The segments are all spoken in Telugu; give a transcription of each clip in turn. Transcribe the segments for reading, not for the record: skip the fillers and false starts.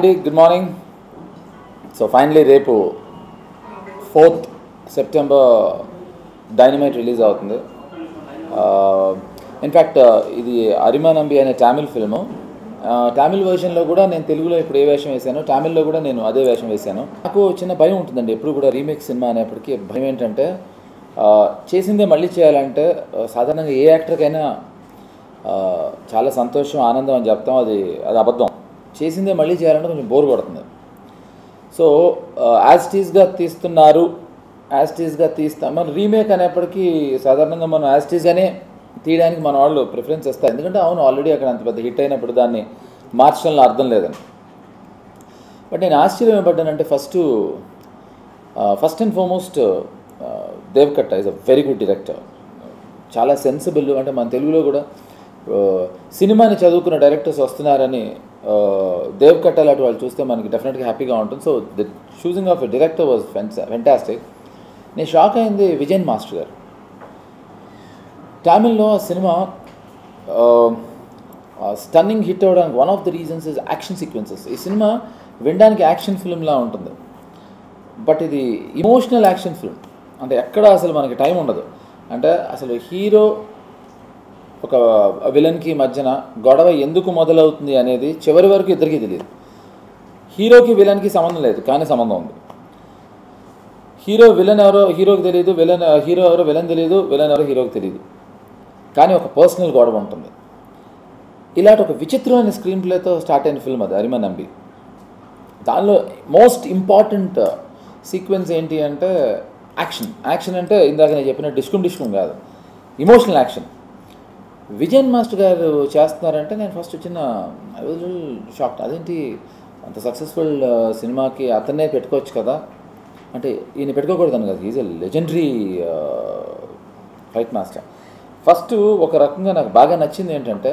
అండి, గుడ్ మార్నింగ్. సో ఫైనలీ రేపు 4th సెప్టెంబర్ డైనమైట్ రిలీజ్ అవుతుంది. ఇన్ఫ్యాక్ట్ ఇది అరిమా నంబి అనే తమిళ్ ఫిల్ము. తమిళ్ వర్షన్లో కూడా నేను తెలుగులో ఇప్పుడు ఏ వేషం వేశాను, తమిళ్లో కూడా నేను అదే వేషం వేశాను. నాకు చిన్న భయం ఉంటుందండి ఎప్పుడు కూడా రీమేక్ సినిమా అనేప్పటికీ. భయం ఏంటంటే చేసిందే మళ్ళీ చేయాలంటే సాధారణంగా ఏ యాక్టర్కైనా చాలా సంతోషం, ఆనందం అని చెప్తాం, అది అబద్ధం. చేసిందే మళ్ళీ చేయాలంటే కొంచెం బోర్ కొడుతుంది. సో యాజ్ టీజ్గా తీస్తున్నారు, యాజ్ టీజ్గా తీస్తాం. మన రీమేక్ అనేప్పటికీ సాధారణంగా మనం యాజ్ టీజ్గానే తీయడానికి మన వాళ్ళు ప్రిఫరెన్స్ ఇస్తారు. ఎందుకంటే అవును ఆల్రెడీ అక్కడ అంత పెద్ద హిట్ అయినప్పుడు దాన్ని మార్చడంలో అర్థం లేదని. బట్ నేను ఆశ్చర్యపడ్డానంటే first and foremost Devakatta is a very good director. చాలా సెన్సిబుల్. అంటే మన తెలుగులో కూడా సినిమాని చదువుకున్న డైరెక్టర్స్ వస్తున్నారని దేవకట్ట లాంటి వాళ్ళు చూస్తే మనకి డెఫినెట్గా హ్యాపీగా ఉంటుంది. So the choosing of a director was fantastic. నేను షాక్ అయింది విజయన్ మాస్టర్ గారు. తమిళ్లో ఆ సినిమా స్టన్నింగ్ హిట్ అవ్వడానికి one of the reasons is action sequences. ఈ సినిమా వినడానికి యాక్షన్ ఫిల్మ్లా ఉంటుంది, బట్ ఇది ఇమోషనల్ యాక్షన్ ఫిల్మ్. అంటే ఎక్కడ అసలు మనకి టైం ఉండదు. అంటే అసలు హీరో ఒక విలన్కి మధ్యన గొడవ ఎందుకు మొదలవుతుంది అనేది చివరి వరకు ఇద్దరికీ తెలియదు. హీరోకి విలన్కి సంబంధం లేదు, కానీ సంబంధం ఉంది. విలన్ ఎవరో హీరోకి తెలియదు, హీరో ఎవరో విలన్ తెలియదు, విలన్ ఎవరో హీరోకి తెలియదు, కానీ ఒక పర్సనల్ గొడవ ఉంటుంది. ఇలాంటి ఒక విచిత్రమైన స్క్రీన్ ప్లేతో స్టార్ట్ అయిన ఫిల్మ్ అది అరిమా నంబి. దానిలో మోస్ట్ ఇంపార్టెంట్ సీక్వెన్స్ ఏంటి అంటే యాక్షన్ అంటే ఇందాక నేను చెప్పిన డిస్కుమ్ కాదు, ఇమోషనల్ యాక్షన్. విజయన్ మాస్టర్ గారు చేస్తున్నారంటే నేను ఫస్ట్ చిన్న ఐ వాజ్ షాక్డ్. అదేంటి అంత సక్సెస్ఫుల్ సినిమాకి అతన్నే పెట్టుకోవచ్చు కదా అంటే, ఈయన పెట్టుకోకూడదని కదా, is a legendary fight master. First ఒక రకంగా నాకు బాగా నచ్చింది ఏంటంటే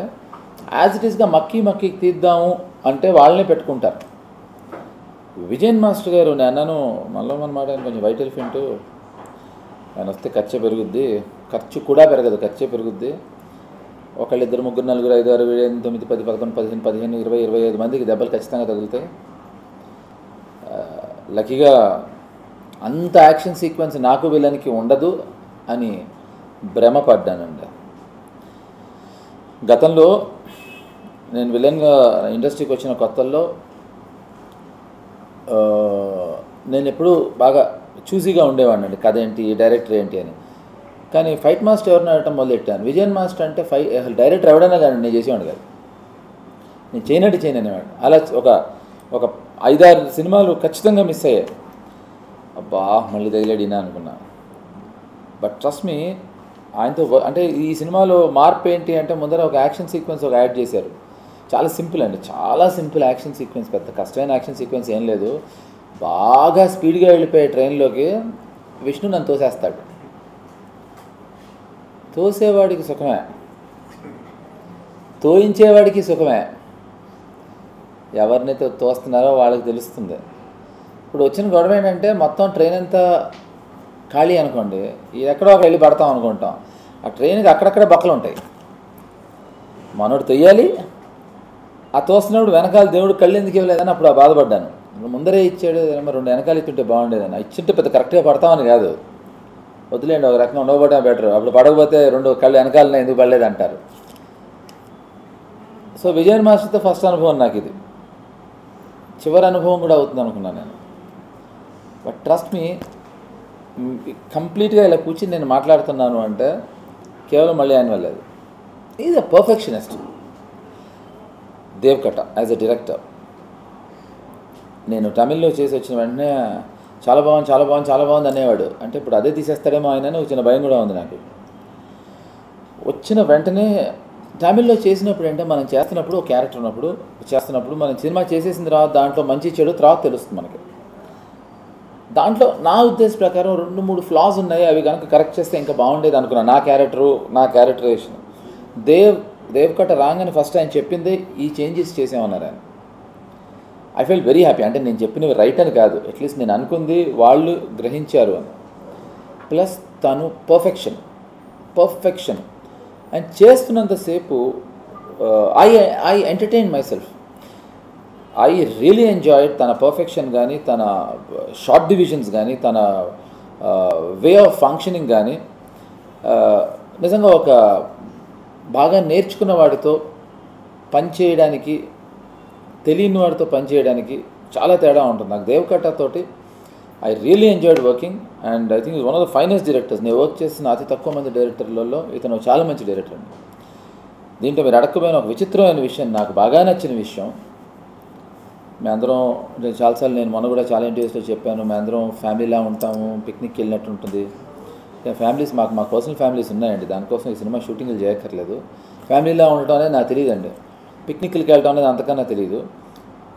యాజ్ ఇట్ ఈస్గా మక్కీ తీద్దాము అంటే వాళ్ళనే పెట్టుకుంటారు. విజయన్ మాస్టర్ గారు నేను అన్నాను మనలో మన మాట కొంచెం వైట్ ఎలిఫెంట్, ఆయన వస్తే ఖర్చు పెరుగుద్ది, ఖర్చు కూడా పెరగదు, ఖర్చే పెరుగుద్ది. ఒకళ్ళు ఇద్దరు ముగ్గురు నలుగురు 5 6 7 8 9 10 11 15 15 20 25 మందికి దెబ్బలు ఖచ్చితంగా తగులుతాయి. లక్కీగా అంత యాక్షన్ సీక్వెన్స్ నాకు విలన్కి ఉండదు అని భ్రమపడ్డానండి. గతంలో నేను విలన్గా ఇండస్ట్రీకి వచ్చిన కొత్తల్లో నేను ఎప్పుడూ బాగా చూసీగా ఉండేవాడిని అండి, కథ ఏంటి, డైరెక్టర్ ఏంటి అని. కానీ ఫైట్ మాస్టర్ ఎవరిని అడగటం మొదలెట్టాను. విజయన్ మాస్టర్ అంటే అసలు డైరెక్టర్ ఎవడైనా కానీ నేను చేసేవాడు కాదు, నేను చేయను అనేవాడు. అలా ఒక 5 6 సినిమాలు ఖచ్చితంగా మిస్ అయ్యాయి. అబ్బా మళ్ళీ తగిలాడినా అనుకున్నా. బట్ ట్రస్ట్ మీ, ఆయనతో అంటే ఈ సినిమాలో మార్పు ఏంటి అంటే ముందర ఒక యాక్షన్ సీక్వెన్స్ యాడ్ చేశారు. చాలా సింపుల్ అండి, చాలా సింపుల్ యాక్షన్ సీక్వెన్స్, పెద్ద కష్టమైన యాక్షన్ సీక్వెన్స్ ఏం లేదు. బాగా స్పీడ్గా వెళ్ళిపోయే ట్రైన్లోకి విష్ణు నన్ను తోసేస్తాడు. తోసేవాడికి సుఖమే, తోయించేవాడికి సుఖమే. ఎవరినైతే తోస్తున్నారో వాళ్ళకి తెలుస్తుంది. ఇప్పుడు వచ్చిన గొడవ ఏంటంటే మొత్తం ట్రైన్ అంతా ఖాళీ అనుకోండి, ఎక్కడో ఒక వెళ్ళి పడతాం అనుకుంటాం. ఆ ట్రైన్కి అక్కడక్కడ బొక్కలు ఉంటాయి, మనోడు తొయ్యాలి. ఆ తోస్తున్నప్పుడు వెనకాల దేవుడు కళ్ళు ఎందుకు ఇవ్వలేదని అప్పుడు బాధపడ్డాను. ముందరే ఇచ్చాడు, 2 వెనకాల ఇచ్చుంటే బాగుండేదని. ఇచ్చుంటే పెద్ద కరెక్ట్గా పడతామని కాదు, వదిలేండి ఒక రకంగా ఉండకపోవడం బెటర్. అప్పుడు పడకపోతే 2 కళ్ళు వెనకాలనే ఎందుకు పడలేదు అంటారు. సో విజయన్ మాస్టర్తో ఫస్ట్ అనుభవం నాకు ఇది, చివరి అనుభవం కూడా అవుతుంది అనుకున్నాను నేను. బట్ ట్రస్ట్ మీ, కంప్లీట్గా ఇలా కూర్చుని నేను మాట్లాడుతున్నాను అంటే కేవలం మళ్ళీ ఆయన వెళ్ళలేదు. Is a perfectionist Deva Katta as a director. నేను తమిళ్లో చేసి వచ్చిన వెంటనే చాలా బాగుంది అనేవాడు. అంటే ఇప్పుడు అదే తీసేస్తాడేమో ఆయన వచ్చిన భయం కూడా ఉంది నాకు. వచ్చిన వెంటనే తమిళ్లో చేసినప్పుడు అంటే మనం చేస్తున్నప్పుడు ఒక క్యారెక్టర్ చేస్తున్నప్పుడు మనం సినిమా చేసేసిన తర్వాత దాంట్లో మంచి చెడు తర్వాత తెలుస్తుంది మనకి. దాంట్లో నా ఉద్దేశం ప్రకారం 2-3 ఫ్లాస్ ఉన్నాయి, అవి కనుక కరెక్ట్ చేస్తే ఇంకా బాగుండేది అనుకున్నాను. నా క్యారెక్టరేషన్ దేవకట్ట రాగానే ఫస్ట్ ఆయన చెప్పింది ఈ చేంజెస్ చేసామన్నారు ఆయన. I feel very happy. అంటే నేను చెప్పినవి రైట్ అని కాదు, అట్లీస్ట్ నేను అనుకుంది వాళ్ళు గ్రహించారు అని. ప్లస్ తను పర్ఫెక్షన్ అండ్ చేస్తున్నంతసేపు I entertain myself. I really enjoyed తన పర్ఫెక్షన్ కానీ, తన షార్ట్ డివిజన్స్ కానీ, తన వే ఆఫ్ ఫంక్షనింగ్ కానీ. నిజంగా ఒక బాగా నేర్చుకున్న వాడితో పనిచేయడానికి, తెలియని వాడితో పనిచేయడానికి చాలా తేడా ఉంటుంది. నాకు దేవకట్టతోటి I really enjoyed working and I think one of the finest directors. నేను వర్క్ చేసిన అతి తక్కువ మంది డైరెక్టర్లలో ఇతను చాలా మంచి డైరెక్టర్ అండి. దీంట్లో మీరు అడగకపోయిన ఒక విచిత్రమైన విషయం, నాకు బాగా నచ్చిన విషయం, మేమందరం చాలాసార్లు నేను మొన్న కూడా చాలా ఇంటర్వ్యూస్లో చెప్పాను, మేమందరం ఫ్యామిలీలా ఉంటాము, పిక్నిక్కి వెళ్ళినట్టు ఉంటుంది. ఫ్యామిలీస్ మా పర్సనల్ ఫ్యామిలీస్ ఉన్నాయండి, దానికోసం ఈ సినిమా షూటింగ్లు చేయక్కర్లేదు. ఫ్యామిలీలా ఉండటం అనేది నాకు తెలియదండి, పిక్నిక్లకి వెళ్ళటం అనేది అంతకన్నా తెలియదు.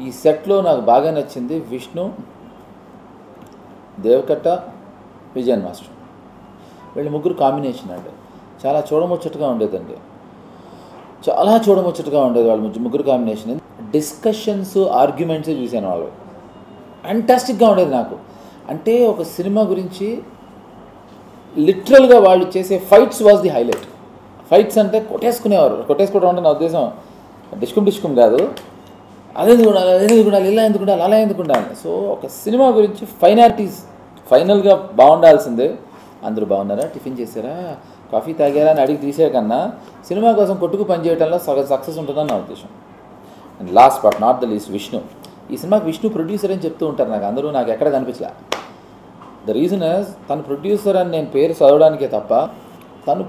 ఈ సెట్లో నాకు బాగా నచ్చింది విష్ణు, దేవకట్ట, విజయన్ మాస్టర్, వీళ్ళు ముగ్గురు కాంబినేషన్ అండి. చాలా చూడముచ్చటగా ఉండేదండి, చాలా చూడముచ్చటగా ఉండేది వాళ్ళ ముగ్గురు కాంబినేషన్. డిస్కషన్స్, ఆర్గ్యుమెంట్స్ చూశాను వాళ్ళు, ఫ్యాంటాస్టిక్గా ఉండేది నాకు. అంటే ఒక సినిమా గురించి లిటరల్గా వాళ్ళు చేసే fights was the highlight. Fights అంటే కొట్టేసుకునేవారు, కొట్టేసుకోవడం అంటే నా ఉద్దేశం డిస్కుమ్ కాదు, అదెందుకు ఉండాలి, అదెందుకు ఉండాలి, ఇలా ఎందుకు ఉండాలి, అలా ఎందుకు ఉండాలి. సో ఒక సినిమా గురించి ఫైనాలిటీస్ ఫైనల్గా బాగుండాల్సిందే. అందరూ బాగున్నారా, టిఫిన్ చేశారా, కాఫీ తాగారా అని అడిగి తీసే కన్నా సినిమా కోసం కొట్టుకు పనిచేయడంలో సక్సెస్ ఉంటుందని నా ఉద్దేశం. And last but not the least Vishnu. ఈ సినిమాకి విష్ణు ప్రొడ్యూసర్ అని చెప్తూ ఉంటారు, నాకు అందరూ నాకు ఎక్కడ కనిపించలే. ద రీజన్ ఇస్ తను ప్రొడ్యూసర్ అని నేను పేరు చదవడానికే తప్ప తను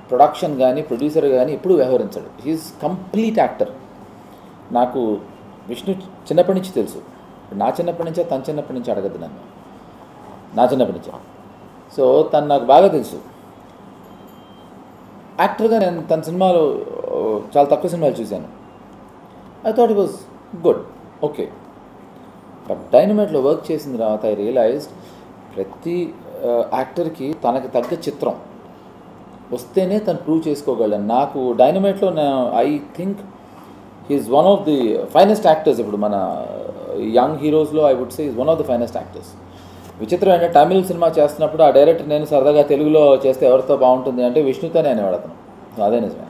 ప్రొడక్షన్ కానీ ప్రొడ్యూసర్ కానీ ఎప్పుడూ వ్యవహరించాడు. He's complete actor. నాకు విష్ణు చిన్నప్పటి నుంచి తెలుసు, నా చిన్నప్పటి నుంచే, తన చిన్నప్పటి నుంచి అడగద్దు నన్ను, నా చిన్నప్పటి నుంచే. సో తను నాకు బాగా తెలుసు. యాక్టర్గా నేను తన సినిమాలు చాలా తక్కువ సినిమాలు చూశాను. I thought it was good, okay. But డైనమైట్లో వర్క్ చేసిన తర్వాత ఐ రియలైజ్డ్ ప్రతి యాక్టర్కి తనకి తగ్గ చిత్రం వస్తేనే తను ప్రూవ్ చేసుకోగలను. నాకు డైనమైట్లో I think he's one of the finest actors. ఇప్పుడు మన యంగ్ హీరోస్లో I would say is one of the finest actors. విచిత్రం ఏంటంటే తమిళ సినిమా చేస్తున్నప్పుడు ఆ డైరెక్టర్ నేను సరదాగా తెలుగులో చేస్తే ఎవరితో బాగుంటుంది అంటే విష్ణుతోనే అనేవాడు అతను. అదే నిజమే.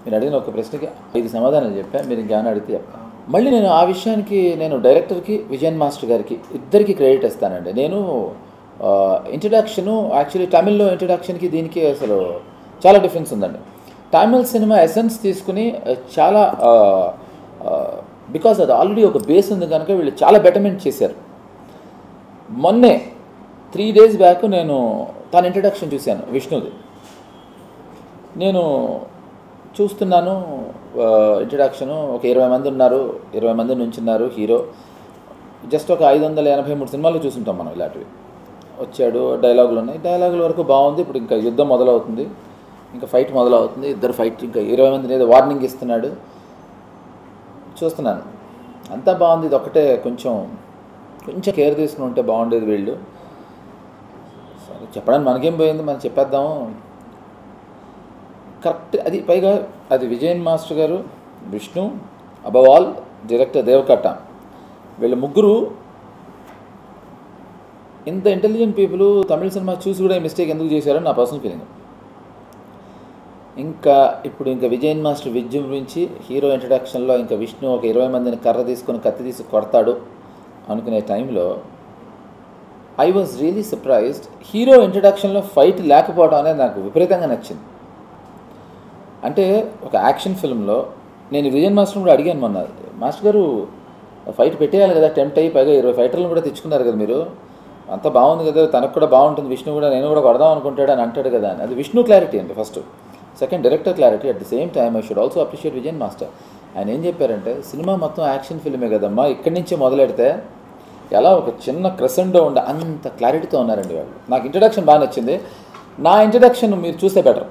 మీరు అడిగిన ఒక ప్రశ్నకి 5 సమాధానాలు చెప్పాను, మీరు ఇంకేమైనా అడిగితే చెప్తాను. మళ్ళీ నేను ఆ విషయానికి నేను డైరెక్టర్కి, విజయన్ మాస్టర్ గారికి ఇద్దరికి క్రెడిట్ ఇస్తానండి. నేను ఇంట్రడక్షను యాక్చువల్లీ తమిళ్లో ఇంట్రడక్షన్కి దీనికి అసలు చాలా డిఫరెన్స్ ఉందండి. తమిళ్ సినిమా ఎసెన్స్ తీసుకుని చాలా బికాజ్ అది ఆల్రెడీ ఒక బేస్ ఉంది కనుక వీళ్ళు చాలా బెటర్మెంట్ చేశారు. మొన్నే 3 days బ్యాక్ నేను తన ఇంట్రడక్షన్ చూశాను విష్ణుది. నేను చూస్తున్నాను ఇంట్రడక్షను, ఒక 20 మంది ఉన్నారు, 20 మంది నుంచున్నారు. హీరో జస్ట్ ఒక 583 సినిమాలు చూసుంటాం మనం ఇలాంటివి. వచ్చాడు, డైలాగులు ఉన్నాయి, డైలాగుల వరకు బాగుంది. ఇప్పుడు ఇంకా యుద్ధం మొదలవుతుంది, ఇంకా ఫైట్ మొదలవుతుంది, ఇద్దరు ఫైట్, ఇంకా 20 మందిని ఏదో వార్నింగ్ ఇస్తున్నాడు. చూస్తున్నాను అంతా బాగుంది, ఇది ఒకటే కొంచెం కేర్ తీసుకుని ఉంటే బాగుండేది వీళ్ళు. సరే చెప్పడానికి మనకేం పోయింది, మనం చెప్పేద్దాము, కరెక్ట్. అది పైగా అది విజయన్ మాస్టర్ గారు, Vishnu, above all director Deva Katta, వీళ్ళు ముగ్గురు ఇంత ఇంటెలిజెంట్ పీపుల్ తమిళ సినిమా చూసి కూడా ఈ మిస్టేక్ ఎందుకు చేశారని నా పర్సనల్ ఫీలింగ్. ఇంకా విజయన్ మాస్టర్ విజృంభించి హీరో ఇంట్రడక్షన్లో ఇంకా విష్ణు ఒక 20 మందిని కర్ర తీసుకొని కత్తి తీసి కొడతాడు అనుకునే టైంలో I was really surprised. Hero ఇంట్రడక్షన్లో ఫైట్ లేకపోవడం అనేది నాకు విపరీతంగా నచ్చింది. అంటే ఒక యాక్షన్ ఫిల్మ్లో నేను విజయన్ మాస్టర్ కూడా అడిగాను మొన్న, మాస్టర్ గారు ఫైట్ పెట్టేయాలి కదా, టెంప్ట్ అయ్యి పైగా 20 ఫైటర్లను కూడా తెచ్చుకున్నారు కదా మీరు, అంతా బాగుంది కదా, తనకు కూడా బాగుంటుంది, విష్ణు కూడా నేను కూడా కొడదాం అనుకుంటాడు అని అంటాడు కదా అని. అది విష్ణు క్లారిటీ అండి first. Second director clarity. At the same time I should also appreciate Vijayan master. ఆయన ఏం చెప్పారంటే సినిమా మొత్తం యాక్షన్ ఫిల్మే కదమ్మా, ఇక్కడి నుంచే మొదలెడితే ఎలా ఒక చిన్న క్రెసెండో ఉండే అంత క్లారిటీతో ఉన్నారండి వాళ్ళు. నాకు ఇంట్రడక్షన్ బాగా నచ్చింది. నా ఇంట్రడక్షన్ మీరు చూస్తే బెటర్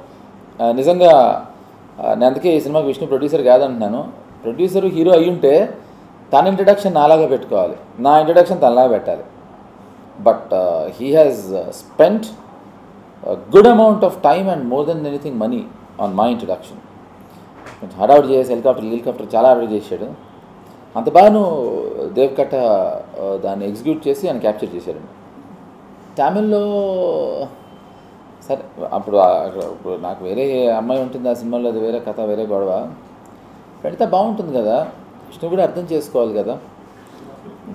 నిజంగా. నేను అందుకే ఈ సినిమాకి విష్ణు ప్రొడ్యూసర్ కాదంటున్నాను. ప్రొడ్యూసరు హీరో అయ్యుంటే తన ఇంట్రడక్షన్ నాలాగా పెట్టుకోవాలి, నా ఇంట్రడక్షన్ తనలాగా పెట్టాలి. But he has spent good amount of time and more than anything money on my introduction. కొంచెం హడావుడి చేసి హెలికాప్టర్ చాలా హడావుడి చేశాడు. అంత బాగాను దేవకట్ట దాన్ని ఎగ్జిక్యూట్ చేసి ఆయన క్యాప్చర్ చేశారండి. తమిళ్లో సరే అప్పుడు నాకు వేరే అమ్మాయి ఉంటుంది ఆ సినిమాలో, అది వేరే కథ, వేరే గొడవ. పెడితే బాగుంటుంది కదా. విష్ణు కూడా అర్థం చేసుకోవాలి కదా,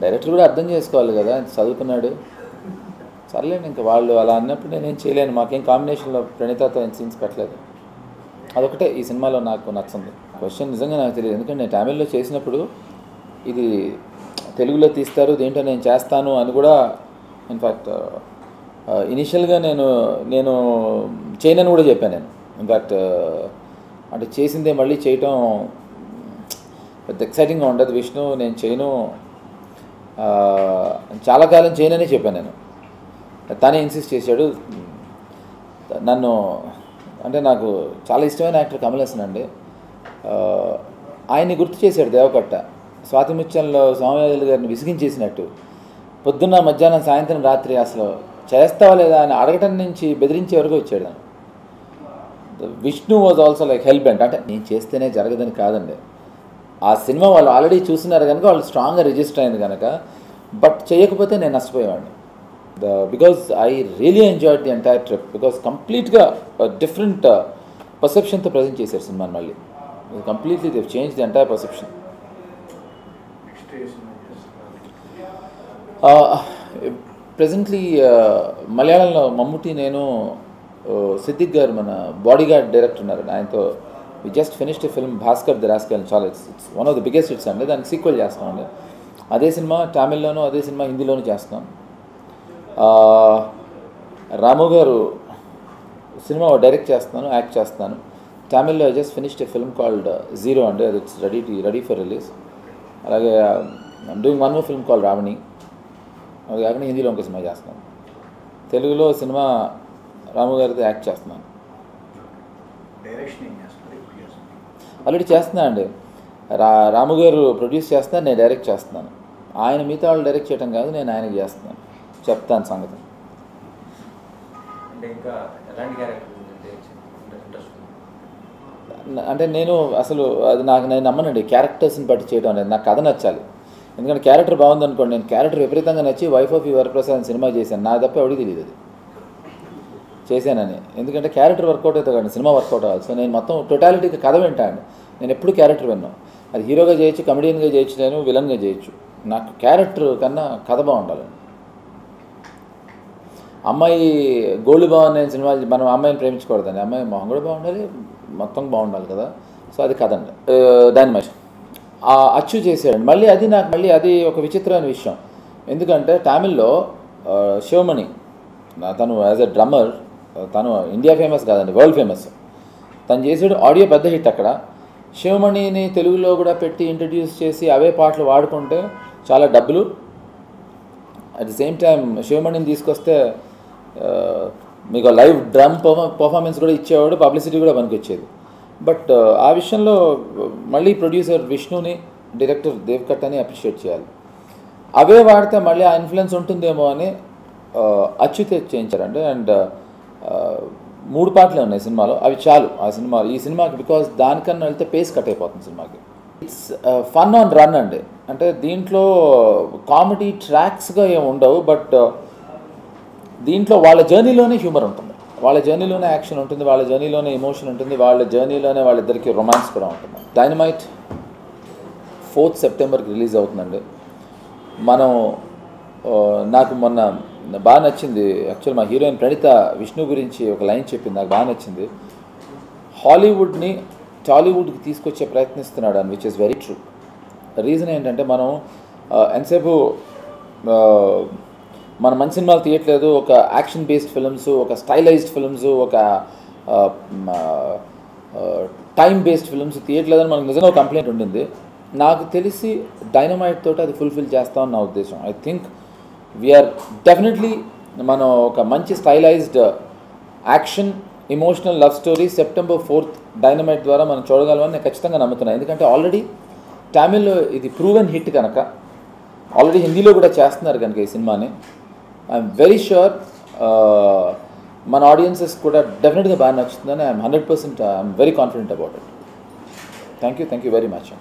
డైరెక్టర్ కూడా అర్థం చేసుకోవాలి కదా, చదువుకున్నాడు. సర్లేండి, ఇంకా వాళ్ళు అలా అన్నప్పుడు నేనేం చేయలేను. మాకేం కాంబినేషన్లో ప్రణీతతో సీన్స్ పెట్టలేదు. అదొకటే ఈ సినిమాలో నాకు నచ్చింది. క్వశ్చన్ నిజంగా నాకు తెలియదు, ఎందుకంటే నేను తమిళ్లో చేసినప్పుడు ఇది తెలుగులో తీస్తారు, దీంట్లో నేను చేస్తాను అని కూడా ఇన్ఫ్యాక్ట్ ఇనిషియల్గా నేను చేయనని కూడా చెప్పాను. నేను ఇన్ఫ్యాక్ట్ అంటే చేసిందే మళ్ళీ చేయటం పెద్ద ఎక్సైటింగ్గా ఉండదు. విష్ణు నేను చేయను, చాలా కాలం చేయనని చెప్పాను నేను. తనే ఇన్సిస్ట్ చేశాడు. నన్ను అంటే నాకు చాలా ఇష్టమైన యాక్టర్ కమల్ హాసన్ అండి. ఆయన్ని గుర్తు చేశాడు దేవకట్ట. స్వాతి ముత్యంలో స్వామివారి గారిని విసిగించేసినట్టు పొద్దున్న మధ్యాహ్నం సాయంత్రం రాత్రి అసలు చేస్తావా లేదా అని అడగటం నుంచి బెదిరించే వరకు వచ్చాడు. Vishnu was also like help bent. అంటే నేను చేస్తేనే జరగదని కాదండి, ఆ సినిమా వాళ్ళు ఆల్రెడీ చూస్తున్నారు కనుక వాళ్ళు స్ట్రాంగ్గా రిజిస్టర్ అయింది కనుక. బట్ చేయకపోతే నేను నష్టపోయేవాడిని. Because I really enjoyed the entire trip, because కంప్లీట్గా డిఫరెంట్ పర్సెప్షన్తో ప్రజెంట్ చేశారు సినిమాని. మళ్ళీ completely they change the entire perception. Presently మలయాళంలో మమ్ముటి, నేను, సిద్దిక్ గారు మన బాడీగార్డ్ డైరెక్టర్ ఉన్నారు, ఆయనతో we just finished film Bhaskar the rascal. చాలా it's one of the biggest hits అండి. దానికి సీక్వెల్ చేస్తామండి. అదే సినిమా తమిళ్లోనూ అదే సినిమా హిందీలోనూ చేస్తున్నాం. రాము గారు సినిమా డైరెక్ట్ చేస్తున్నాను, యాక్ట్ చేస్తున్నాను. తమిళ్లో just finished film called zero అండి, అది ఇట్స్ రెడీ ఫర్ రిలీజ్. అలాగే I'm doing one more film called Ravani. అది కాకుండా హిందీలో ఇంకో సినిమా చేస్తున్నాను. తెలుగులో సినిమా రాము గారితో యాక్ట్ చేస్తున్నాను. ఆల్రెడీ చేస్తున్నా అండి. రాము గారు ప్రొడ్యూస్ చేస్తున్నారు, నేను డైరెక్ట్ చేస్తున్నాను. ఆయన మిగతా వాళ్ళు డైరెక్ట్ చేయడం కాదు, నేను ఆయనకి చేస్తున్నాను. చెప్తాను సంగతి. అంటే నేను అసలు అది నేను నమ్మనండి, క్యారెక్టర్స్ని బట్టి చేయడం అనేది. నాకు కథ నచ్చాలి. ఎందుకంటే క్యారెక్టర్ బాగుంది అనుకోండి, నేను క్యారెక్టర్ విపరీతంగా నచ్చి వైఫ్ ఆఫ్ వరప్రసాద్ సినిమా చేశాను. నాకు తప్ప ఎవరికి తెలియదు అది చేశానని. ఎందుకంటే క్యారెక్టర్ వర్కౌట్ అవుతుంది కానీ సినిమా వర్కౌట్ అవ్వాలి. సో నేను మొత్తం టోటాలిటీకి కథ వింటాను. నేను ఎప్పుడు క్యారెక్టర్ విన్నాను. అది హీరోగా చేయొచ్చు, కమెడియన్గా చేయొచ్చు, నేను విలన్గా చేయొచ్చు. నాకు క్యారెక్టర్ కన్నా కథ బాగుండాలి. అమ్మాయి గోల్డ్ బాగుంది నేను సినిమా, మనం అమ్మాయిని ప్రేమించకూడదండి, అమ్మాయి మొహం కూడా బాగుండాలి, మొత్తం బాగుండాలి కదా. సో అది కదండి. దాని మధ్య అచ్చు చేసాడు మళ్ళీ. అది ఒక విచిత్రమైన విషయం. ఎందుకంటే తమిళ్లో శివమణి తను యాజ్ ఎ డ్రమ్మర్, తను ఇండియా ఫేమస్ కాదండి, వరల్డ్ ఫేమస్. తను చేసాడు ఆడియో పెద్ద హిట్ అక్కడ. శివమణిని తెలుగులో కూడా పెట్టి ఇంట్రడ్యూస్ చేసి అవే పాటలు వాడుకుంటే చాలా డబ్బులు. అట్ ది సేమ్ టైం శివమణిని తీసుకొస్తే మీకు లైవ్ డ్రమ్ పర్ఫార్మెన్స్ కూడా ఇచ్చేవాడు, పబ్లిసిటీ కూడా పనికొచ్చేది. బట్ ఆ విషయంలో మళ్ళీ ప్రొడ్యూసర్ విష్ణుని, డైరెక్టర్ దేవకట్టని అప్రిషియేట్ చేయాలి. అవే వాడితే మళ్ళీ ఆ ఇన్ఫ్లుయెన్స్ ఉంటుందేమో అని అచ్యుతే చేయించారండి. అండ్ 3 పాటలే ఉన్నాయి సినిమాలో, అవి చాలు ఈ సినిమాకి. బికాజ్ దానికన్నా వెళ్తే పేస్ కట్ అయిపోతుంది సినిమాకి. ఇట్స్ ఫన్ ఆన్ రన్ అండి. అంటే దీంట్లో కామెడీ ట్రాక్స్గా ఏమి ఉండవు, బట్ దీంట్లో వాళ్ళ జర్నీలోనే హ్యూమర్ ఉంటుంది, వాళ్ళ జర్నీలోనే యాక్షన్ ఉంటుంది, వాళ్ళ జర్నీలోనే ఎమోషన్ ఉంటుంది, వాళ్ళ జర్నీలోనే వాళ్ళిద్దరికి రొమాన్స్ కూడా ఉంటుంది. డైనమైట్ 4th సెప్టెంబర్కి రిలీజ్ అవుతుందండి. నాకు మొన్న బాగా నచ్చింది. యాక్చువల్ మా హీరోయిన్ ప్రణీత విష్ణు గురించి ఒక లైన్ చెప్పింది, నాకు బాగా నచ్చింది. హాలీవుడ్ని టాలీవుడ్కి తీసుకొచ్చే ప్రయత్నిస్తున్నాడు అని, which is very true. Reason ఏంటంటే మనం ఎంతసేపు మన మంచి సినిమాలు తీయట్లేదు, ఒక యాక్షన్ బేస్డ్ ఫిల్మ్స్, ఒక స్టైలైజ్డ్ ఫిల్మ్స్, ఒక టైం బేస్డ్ ఫిల్మ్స్ తీయట్లేదని మనకు నిజంగా ఒక కంప్లైంట్ ఉండింది. నాకు తెలిసి డైనమైట్ తోటి అది ఫుల్ఫిల్ చేస్తామని నా ఉద్దేశం. ఐ థింక్ వీఆర్ డెఫినెట్లీ మనం ఒక మంచి stylised action emotional love story September 4th dynamite ద్వారా మనం చూడగలమని నేను ఖచ్చితంగా నమ్ముతున్నాను. ఎందుకంటే ఆల్రెడీ తమిళ్లో ఇది ప్రూవెన్ హిట్ కనుక, ఆల్రెడీ హిందీలో కూడా చేస్తున్నారు కనుక ఈ సినిమాని. ఐఎమ్ వెరీ ష్యూర్ మన ఆడియన్సెస్ కూడా డెఫినెట్గా బాగా నచ్చుతుందని I'm 100% I'm very confident about it. Thank you very much.